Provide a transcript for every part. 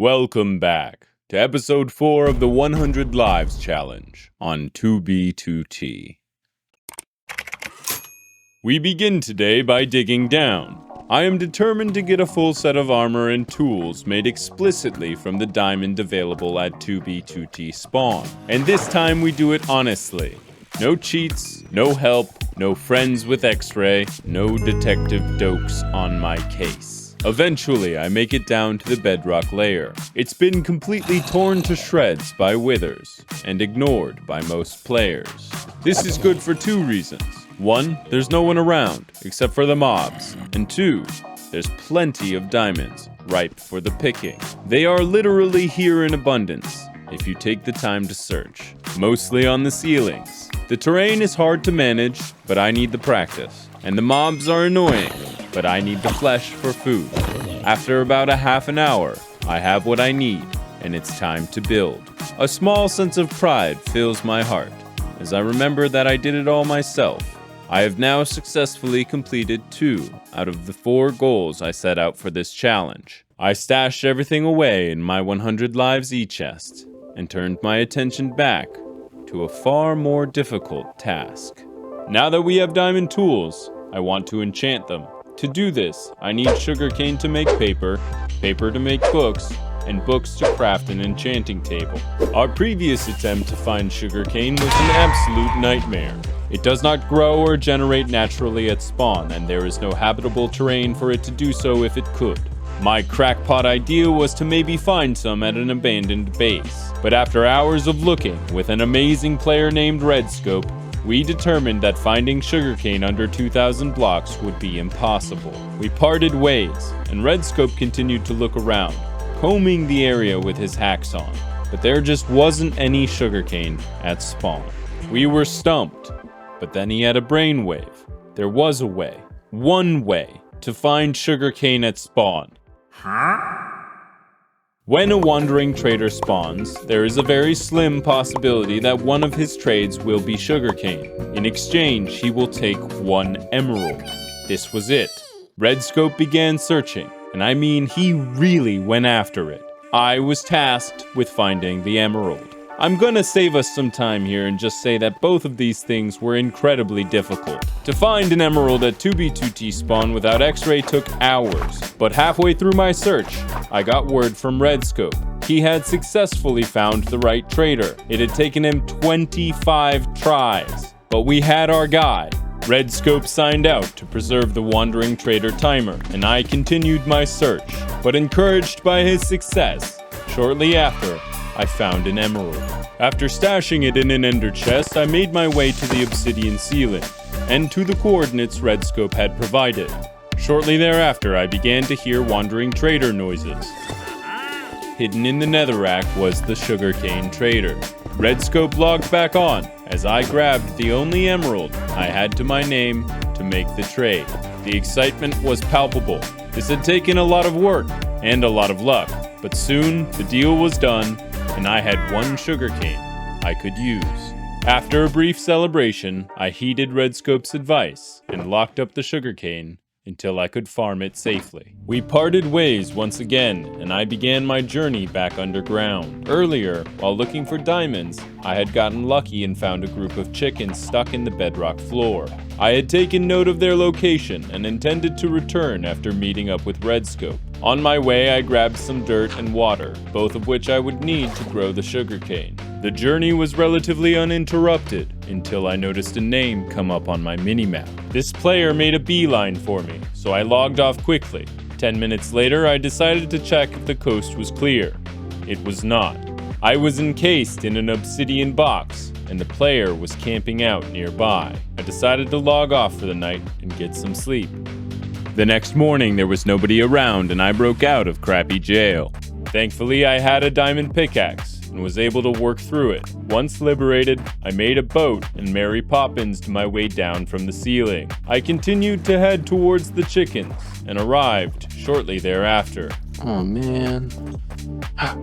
Welcome back to episode 4 of the 100 Lives Challenge on 2B2T. We begin today by digging down. I am determined to get a full set of armor and tools made explicitly from the diamond available at 2B2T spawn. And this time we do it honestly. No cheats, no help, no friends with X-ray, no detective dokes on my case. Eventually, I make it down to the bedrock layer. It's been completely torn to shreds by withers and ignored by most players. This is good for 2 reasons. 1, there's no one around except for the mobs. And 2, there's plenty of diamonds ripe for the picking. They are literally here in abundance if you take the time to search, mostly on the ceilings. The terrain is hard to manage, but I need the practice. And the mobs are annoying, but I need the flesh for food. After about a half an hour, I have what I need, and it's time to build. A small sense of pride fills my heart, as I remember that I did it all myself. I have now successfully completed 2 out of the 4 goals I set out for this challenge. I stashed everything away in my 100 Lives e-chest, and turned my attention back to a far more difficult task. Now that we have diamond tools, I want to enchant them. To do this, I need sugarcane to make paper, paper to make books, and books to craft an enchanting table. Our previous attempt to find sugarcane was an absolute nightmare. It does not grow or generate naturally at spawn, and there is no habitable terrain for it to do so if it could. My crackpot idea was to maybe find some at an abandoned base. But after hours of looking with an amazing player named Redscope, we determined that finding sugarcane under 2,000 blocks would be impossible. We parted ways, and Redscope continued to look around, combing the area with his hacks on. But there just wasn't any sugarcane at spawn. We were stumped, but then he had a brainwave. There was a way, one way, to find sugarcane at spawn. When a wandering trader spawns, there is a very slim possibility that one of his trades will be sugarcane. In exchange, he will take 1 emerald. This was it. Redscope began searching, and I mean he really went after it. I was tasked with finding the emerald. I'm gonna save us some time here and just say that both of these things were incredibly difficult. To find an emerald at 2B2T spawn without X-ray took hours, but halfway through my search, I got word from Redscope. He had successfully found the right trader. It had taken him 25 tries, but we had our guy. Redscope signed out to preserve the wandering trader timer, and I continued my search, but encouraged by his success, shortly after, I found an emerald. After stashing it in an ender chest, I made my way to the obsidian ceiling, and to the coordinates Redscope had provided. Shortly thereafter, I began to hear wandering trader noises. Hidden in the netherrack was the sugarcane trader. Redscope logged back on, as I grabbed the only emerald I had to my name to make the trade. The excitement was palpable. This had taken a lot of work, and a lot of luck, but soon the deal was done, and I had 1 sugarcane I could use. After a brief celebration, I heeded Redscope's advice and locked up the sugarcane until I could farm it safely. We parted ways once again, and I began my journey back underground. Earlier, while looking for diamonds, I had gotten lucky and found a group of chickens stuck in the bedrock floor. I had taken note of their location and intended to return after meeting up with Redscope. On my way, I grabbed some dirt and water, both of which I would need to grow the sugarcane. The journey was relatively uninterrupted until I noticed a name come up on my minimap. This player made a beeline for me, so I logged off quickly. 10 minutes later, I decided to check if the coast was clear. It was not. I was encased in an obsidian box, and the player was camping out nearby. I decided to log off for the night and get some sleep. The next morning, there was nobody around, and I broke out of crappy jail. Thankfully, I had a diamond pickaxe and was able to work through it. Once liberated, I made a boat and Mary Poppins'd my way down from the ceiling. I continued to head towards the chickens and arrived shortly thereafter. Oh man.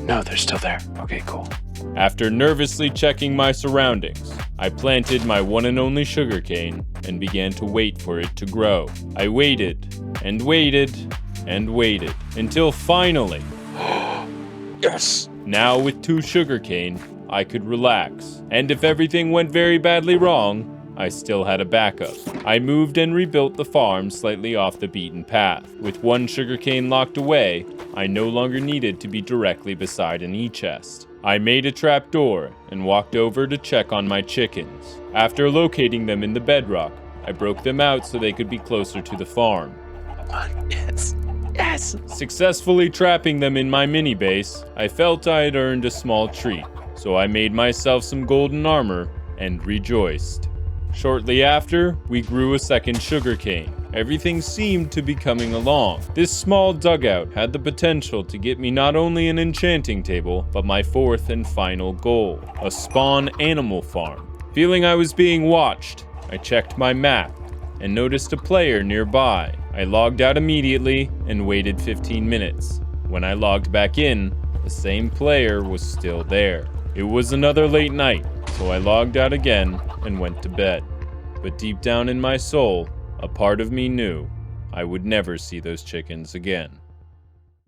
No, they're still there. Okay, cool. After nervously checking my surroundings, I planted my one and only sugarcane and began to wait for it to grow. I waited and waited and waited until finally, Yes! Now with 2 sugarcane, I could relax. And if everything went very badly wrong, I still had a backup. I moved and rebuilt the farm slightly off the beaten path. With 1 sugarcane locked away, I no longer needed to be directly beside an e-chest. I made a trap door and walked over to check on my chickens. After locating them in the bedrock, I broke them out so they could be closer to the farm. Yes! Yes! Successfully trapping them in my mini base, I felt I had earned a small treat, so I made myself some golden armor and rejoiced. Shortly after, we grew a second sugarcane. Everything seemed to be coming along. This small dugout had the potential to get me not only an enchanting table, but my 4th and final goal, a spawn animal farm. Feeling I was being watched, I checked my map and noticed a player nearby. I logged out immediately and waited 15 minutes. When I logged back in, the same player was still there. It was another late night, so I logged out again and went to bed. But deep down in my soul, a part of me knew I would never see those chickens again.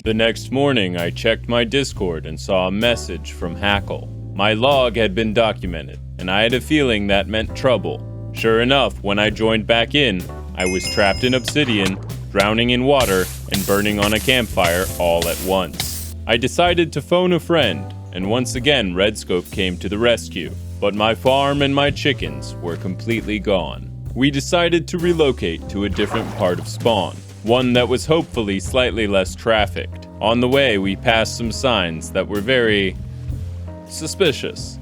The next morning, I checked my Discord and saw a message from Hackle. My log had been documented, and I had a feeling that meant trouble. Sure enough, when I joined back in, I was trapped in obsidian, drowning in water, and burning on a campfire all at once. I decided to phone a friend, and once again Redscope came to the rescue. But my farm and my chickens were completely gone. We decided to relocate to a different part of spawn, one that was hopefully slightly less trafficked. On the way, we passed some signs that were very suspicious.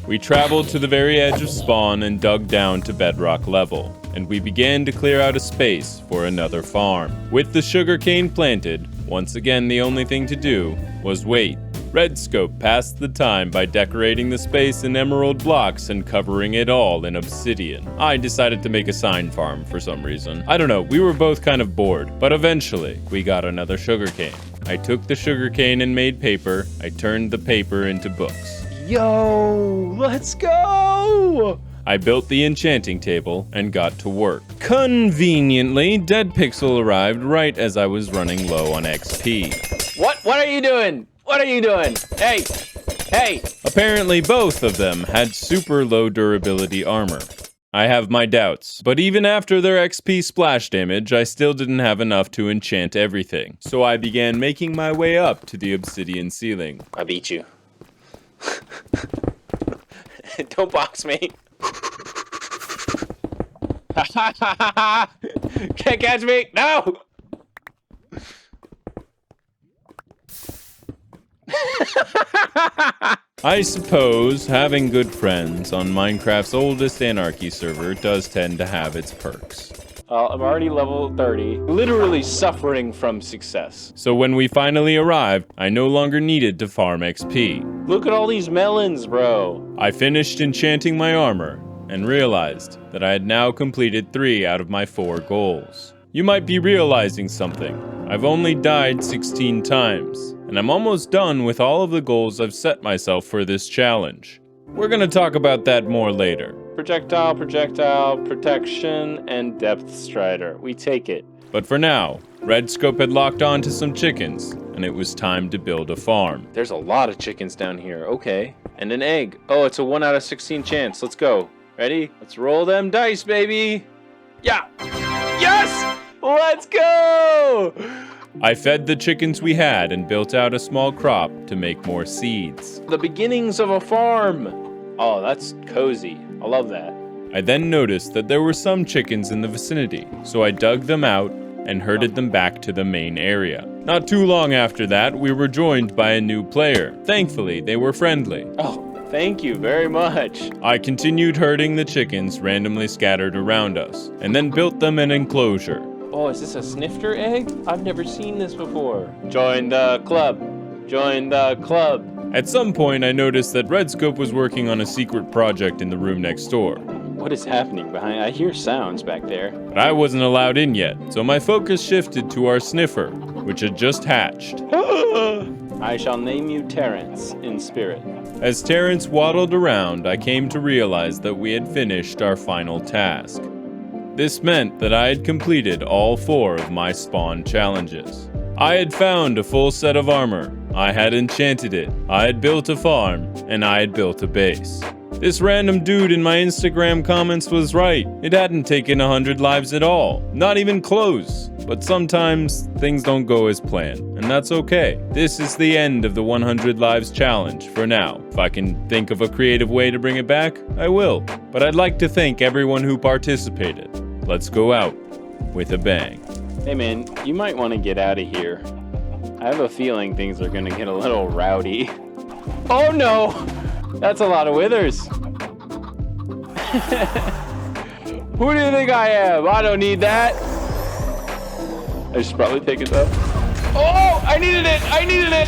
We traveled to the very edge of spawn and dug down to bedrock level, and we began to clear out a space for another farm. With the sugarcane planted, once again the only thing to do was wait. Redscope passed the time by decorating the space in emerald blocks and covering it all in obsidian. I decided to make a sign farm for some reason. I don't know, we were both kind of bored, but eventually we got another sugarcane. I took the sugarcane and made paper. I turned the paper into books. Yo! Let's go! I built the enchanting table and got to work. Conveniently, Dead Pixel arrived right as I was running low on XP. What are you doing? What are you doing? Hey! Hey! Apparently both of them had super low durability armor. I have my doubts, but even after their XP splash damage, I still didn't have enough to enchant everything. So I began making my way up to the obsidian ceiling. I beat you. Don't box me. Can't catch me! No! I suppose having good friends on Minecraft's oldest anarchy server does tend to have its perks. I'm already level 30, literally suffering from success. So when we finally arrived, I no longer needed to farm XP. Look at all these melons, bro. I finished enchanting my armor and realized that I had now completed 3 out of my 4 goals. You might be realizing something. I've only died 16 times, and I'm almost done with all of the goals I've set myself for this challenge. We're gonna talk about that more later. Projectile, protection, and depth strider. We take it. But for now, Redscope had locked on to some chickens, and it was time to build a farm. There's a lot of chickens down here. Okay. And an egg. Oh, it's a 1 out of 16 chance. Let's go. Ready? Let's roll them dice, baby. Yeah. Yes! Let's go! I fed the chickens we had and built out a small crop to make more seeds. The beginnings of a farm. Oh, that's cozy. I love that. I then noticed that there were some chickens in the vicinity, so I dug them out and herded them back to the main area. Not too long after that, we were joined by a new player. Thankfully, they were friendly. Oh, thank you very much. I continued herding the chickens randomly scattered around us, and then built them an enclosure. Oh, is this a snifter egg? I've never seen this before. Join the club. Join the club. At some point, I noticed that Redscope was working on a secret project in the room next door. What is happening behind? I hear sounds back there. But I wasn't allowed in yet, so my focus shifted to our sniffer, which had just hatched. I shall name you Terrence in spirit. As Terrence waddled around, I came to realize that we had finished our final task. This meant that I had completed all 4 of my spawn challenges. I had found a full set of armor. I had enchanted it. I had built a farm, and I had built a base. This random dude in my Instagram comments was right. It hadn't taken 100 lives at all. Not even close. But sometimes things don't go as planned, and that's okay. This is the end of the 100 lives challenge for now. If I can think of a creative way to bring it back, I will. But I'd like to thank everyone who participated. Let's go out with a bang. Hey man, you might want to get out of here. I have a feeling things are gonna get a little rowdy. Oh no! That's a lot of withers. Who do you think I am? I don't need that. I should probably take it up. Oh, I needed it! I needed it!